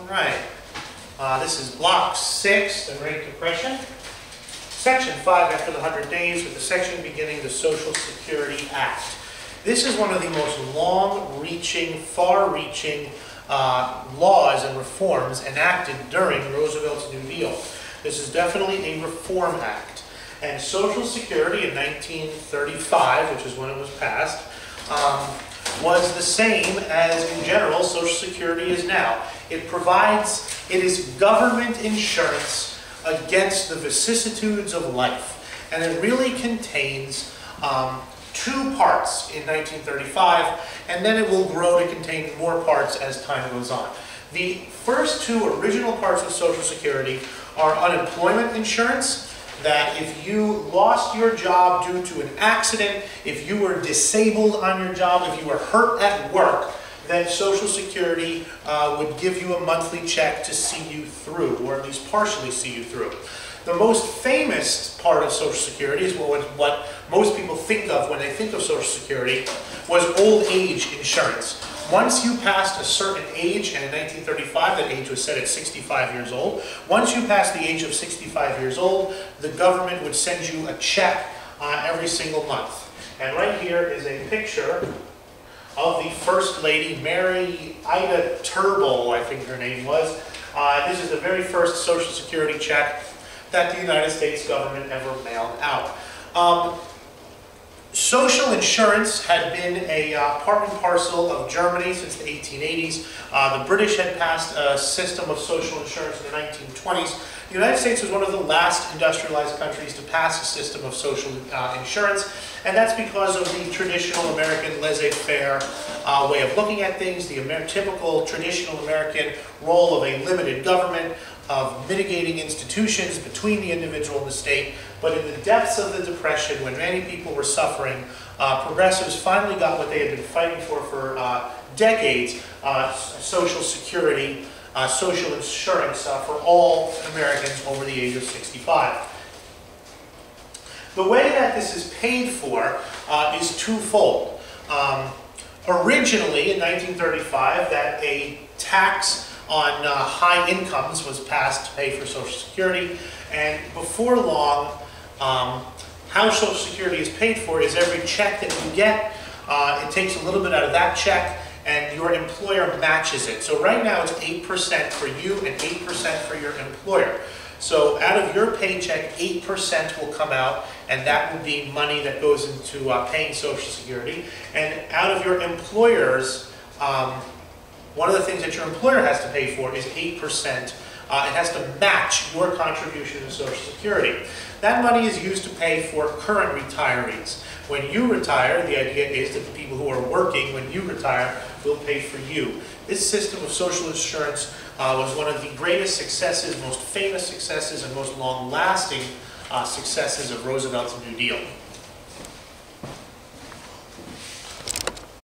right. This is Block 6, the Great Depression. Section 5 after the 100 days, with the section beginning the Social Security Act. This is one of the most long-reaching, far-reaching laws and reforms enacted during Roosevelt's New Deal. This is definitely a reform act. And Social Security in 1935, which is when it was passed, was the same as, in general, Social Security is now. It is government insurance against the vicissitudes of life. And it really contains two parts in 1935, and then it will grow to contain more parts as time goes on. The first two original parts of Social Security are unemployment insurance, that if you lost your job due to an accident, if you were disabled on your job, if you were hurt at work, then Social Security would give you a monthly check to see you through, or at least partially see you through. The most famous part of Social Security is what most people think of when they think of Social Security, was old age insurance. Once you passed a certain age, and in 1935 that age was set at 65 years old, once you passed the age of 65 years old, the government would send you a check every single month. And right here is a picture of the First Lady, Mary Ida Turnbull, I think her name was. This is the very first Social Security check that the United States government ever mailed out. Social insurance had been a part and parcel of Germany since the 1880s. The British had passed a system of social insurance in the 1920s. The United States was one of the last industrialized countries to pass a system of social insurance, and that's because of the traditional American laissez-faire way of looking at things, the typical traditional American role of a limited government, of mitigating institutions between the individual and the state. But in the depths of the Depression, when many people were suffering, progressives finally got what they had been fighting for decades, Social Security, social insurance for all Americans over the age of 65. The way that this is paid for is twofold. Originally, in 1935, that a tax on high incomes was passed to pay for Social Security, and before long, how Social Security is paid for is every check that you get, it takes a little bit out of that check, and your employer matches it. So right now it's 8% for you and 8% for your employer. So out of your paycheck, 8% will come out, and that will be money that goes into paying Social Security. And out of your employer's, one of the things that your employer has to pay for is 8%. It has to match your contribution to Social Security. That money is used to pay for current retirees. When you retire, the idea is that the people who are working when you retire will pay for you. This system of social insurance was one of the greatest successes, most famous successes, and most long-lasting successes of Roosevelt's New Deal.